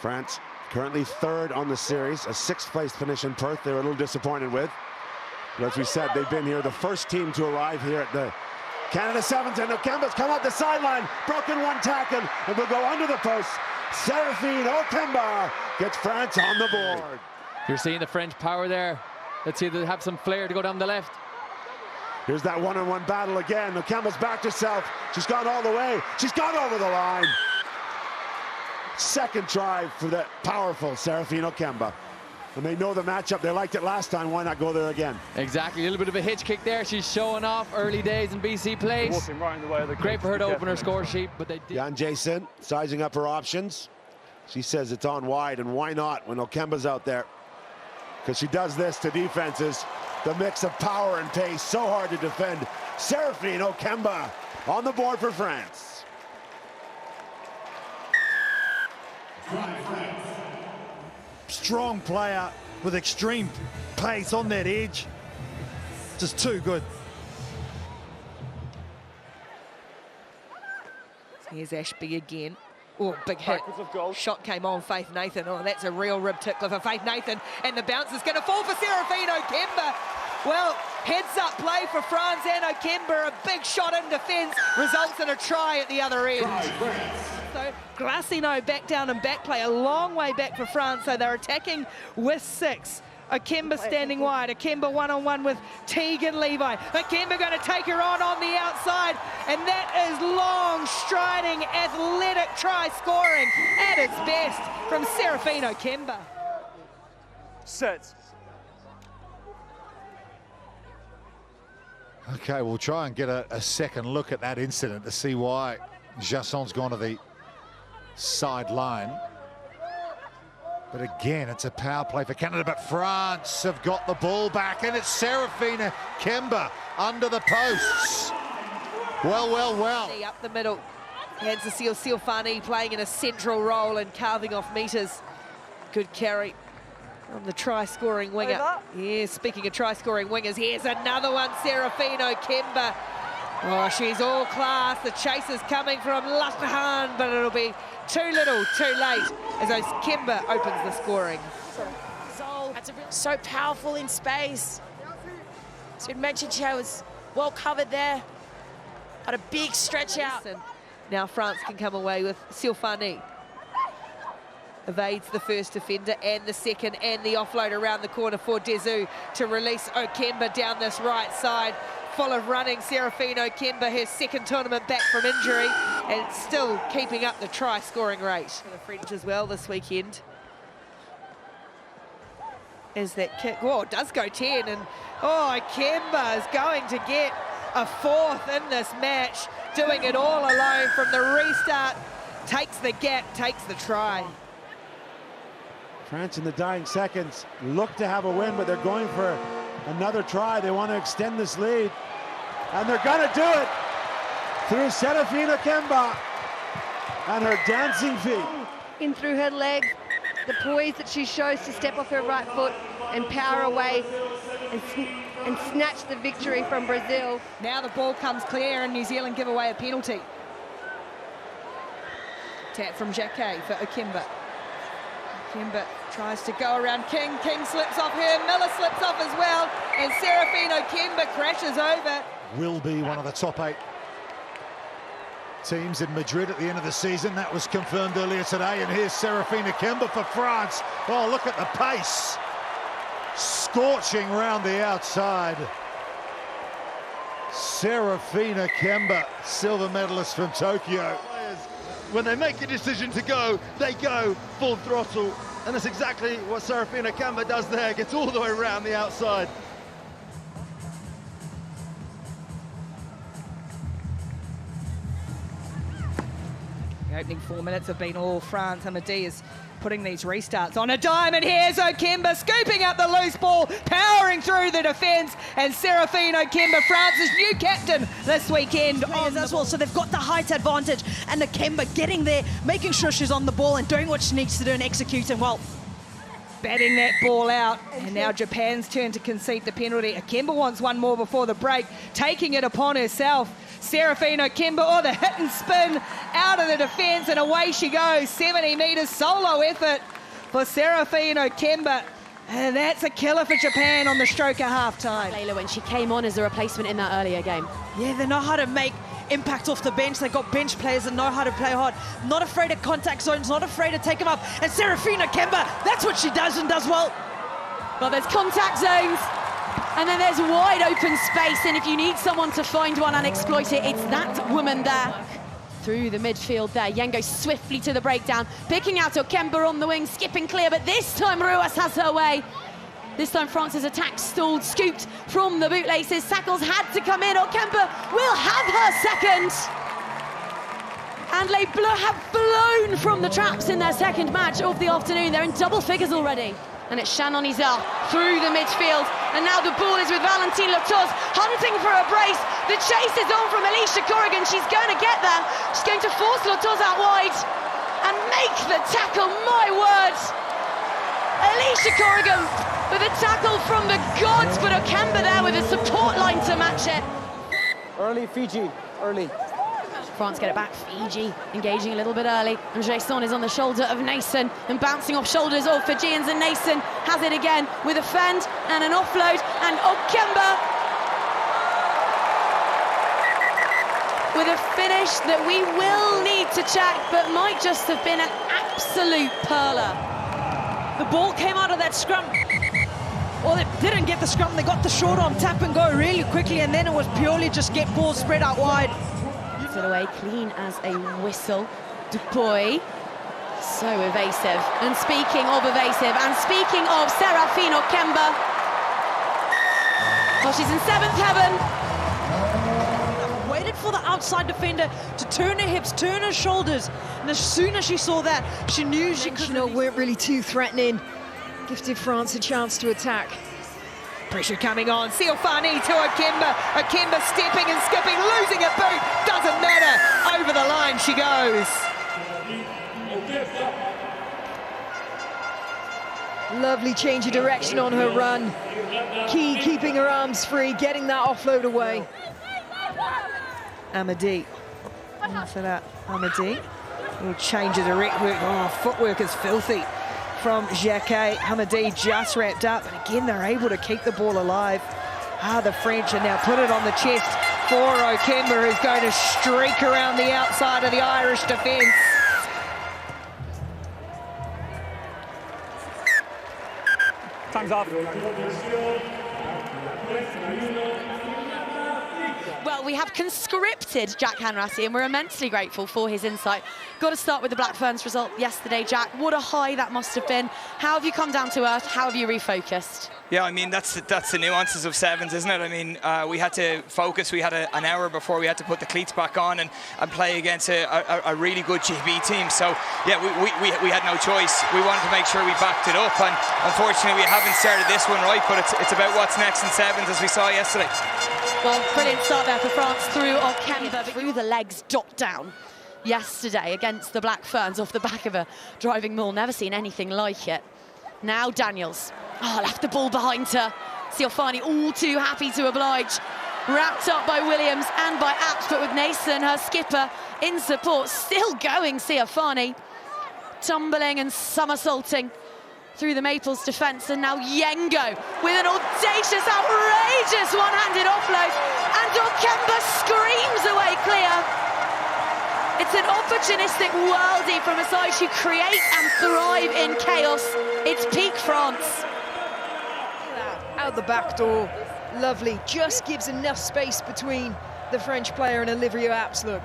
France currently third on the series, a sixth-place finish in Perth they were a little disappointed with. But as we said, they've been here, the first team to arrive here at the Canada Sevens, and Okemba's come up the sideline, broken one tackle, and will go under the post. Seraphine Okemba gets France on the board. You're seeing the French power there. Let's see if they have some flair to go down the left. Here's that one-on-one battle again. Okemba's backed herself. She's gone all the way. She's gone over the line. Second try for the powerful Seraphine Okemba. And they know the matchup. They liked it last time. Why not go there again? Exactly. A little bit of a hitch kick there. She's showing off early days in BC plays. Walking right in the way of the Great for her to open her score sheet, but they did. Jan Jason sizing up her options. She says it's on wide, and why not when Okemba's out there? Because she does this to defenses. The mix of power and pace, so hard to defend. Seraphine Okemba on the board for France. Strong player with extreme pace on that edge. Just too good. Here's Ashby again. Oh, big hit. Shot came on Faith Nathan. Oh, that's a real rib tickler for Faith Nathan. And the bounce is going to fall for Seraphine Okemba. Well, heads-up play for France and Okemba. A big shot in defence results in a try at the other end. So Glassino back down and back play, a long way back for France. So they're attacking with 6. Okemba standing wide. Okemba one-on-one with Tegan Levi. Okemba going to take her on the outside. And that is long, striding, athletic try scoring at its best from Seraphine Okemba. Set. Okay, we'll try and get a second look at that incident to see why Jasson's gone to the sideline. But again, it's a power play for Canada, but France have got the ball back, and it's Seraphine Okemba under the posts. Well. Up the middle. Hands to Seraphine playing in a central role and carving off meters. Good carry from the try-scoring winger. Yeah, speaking of try-scoring wingers, here's another one, Seraphine Okemba. Oh, she's all class. The chase is coming from Latahan, but it'll be too little, too late, as Okemba opens the scoring. So powerful in space. So you mentioned she was well covered there, but a big stretch out. Now France can come away with Seraphine. Evades the first defender and the second, and the offload around the corner for Dezu to release Okemba down this right side. Full of running, Seraphine Okemba, her second tournament back from injury, and still keeping up the try-scoring rate. For the French as well this weekend. Is that kick? Oh, it does go 10, and oh, Okemba is going to get a 4th in this match, doing it all alone from the restart. Takes the gap, takes the try. France in the dying seconds look to have a win, but they're going for another try. They want to extend this lead, and they're going to do it through Seraphine Okemba and her dancing feet. In through her leg, the poise that she shows to step off her right foot and power away and snatch the victory from Brazil. Now the ball comes clear and New Zealand give away a penalty. Tap from Jacquet for Okemba. Okemba tries to go around King. King slips off her. Miller slips off as well. And Seraphine Okemba crashes over. Will be one of the top 8 teams in Madrid at the end of the season. That was confirmed earlier today. And here's Seraphine Okemba for France. Oh, look at the pace. Scorching round the outside. Seraphine Okemba, silver medalist from Tokyo. When they make a decision to go, they go full throttle. And that's exactly what Seraphine Okemba does there. Gets all the way around the outside. The opening 4 minutes have been all France. Hamadi is putting these restarts on a dime, and here's Okemba scooping up the loose ball, powering through the defence, and Seraphine Okemba, France's new captain this weekend. As well, so they've got the height advantage, and Okemba getting there, making sure she's on the ball and doing what she needs to do and executing well. Batting that ball out, and now Japan's turn to concede the penalty. Okemba wants one more before the break, taking it upon herself Seraphine Okemba, oh, the hit and spin out of the defence, and away she goes. 70 metres solo effort for Seraphine Okemba. And that's a killer for Japan on the stroke at half-time. Layla, when she came on as a replacement in that earlier game. Yeah, they know how to make impact off the bench. They've got bench players that know how to play hard. Not afraid of contact zones, not afraid to take them up. And Seraphine Okemba, that's what she does and does well. Well, there's contact zones, and then there's wide open space, and if you need someone to find one and exploit it, it's that woman there. Through the midfield there, Yen goes swiftly to the breakdown, picking out Okemba on the wing, skipping clear, but this time Ruas has her way. This time France's attack stalled, scooped from the bootlaces. Tackles had to come in. Okemba will have her second. And Les Bleus have blown from the traps in their second match of the afternoon. They're in double figures already. And it's Shannon Izal through the midfield. And now the ball is with Valentine Lotos, hunting for a brace. The chase is on from Alicia Corrigan. She's going to get there. She's going to force Lotos out wide and make the tackle, my word. Alicia Corrigan with a tackle from the gods, but Okemba there with a support line to match it. Early Fiji, early. France get it back, Fiji engaging a little bit early, and Jason is on the shoulder of Nason and bouncing off shoulders of Fijians, and Nason has it again with a fend and an offload, and Okemba with a finish that we will need to check, but might just have been an absolute perler. The ball came out of that scrum. Well, they didn't get the scrum, they got the short arm tap and go really quickly, and then it was purely just get ball spread out wide. It away clean as a whistle. Dupuy, so evasive. And speaking of evasive, and speaking of Seraphine Okemba, well, she's in seventh heaven. Waited for the outside defender to turn her hips, turn her shoulders, and as soon as she saw that, she knew she could. Weren't really too threatening. Gifted France a chance to attack. Pressure coming on, Seraphine to Okemba. Okemba stepping and skipping, losing a boot, doesn't matter. Over the line she goes. Lovely change of direction on her run. Key keeping her arms free, getting that offload away. Amadi. For that, Amadi. Little change of direction. Oh, footwork is filthy from Jacquet. Hamadi just wrapped up, and again they're able to keep the ball alive. The French, and now put it on the chest for Okemba, who's going to streak around the outside of the Irish defence. Time's up. Well, we have conscripted Jack Hanratty, and we're immensely grateful for his insight. Got to start with the Black Ferns result yesterday, Jack. What a high that must have been. How have you come down to earth? How have you refocused? Yeah, I mean, that's the nuances of sevens, isn't it? I mean, we had to focus. We had an hour before we had to put the cleats back on and play against a really good GB team. So, yeah, we had no choice. We wanted to make sure we backed it up, and unfortunately we haven't started this one right, but it's about what's next in sevens, as we saw yesterday. Well, brilliant start there for France through Okemba, through the legs, dot down yesterday against the Black Ferns off the back of a driving maul. Never seen anything like it. Now Daniels. Left the ball behind her. Seraphine all too happy to oblige. Wrapped up by Williams and by Apps, but with Nason, her skipper, in support. Still going, Seraphine. Tumbling and somersaulting through the Maples defence, and now Yengo with an audacious, outrageous one-handed offload, and Okemba screams away clear. It's an opportunistic worldie from a side who create and thrive in chaos. It's peak France. Out the back door, lovely, just gives enough space between the French player and Olivia Apps. Look,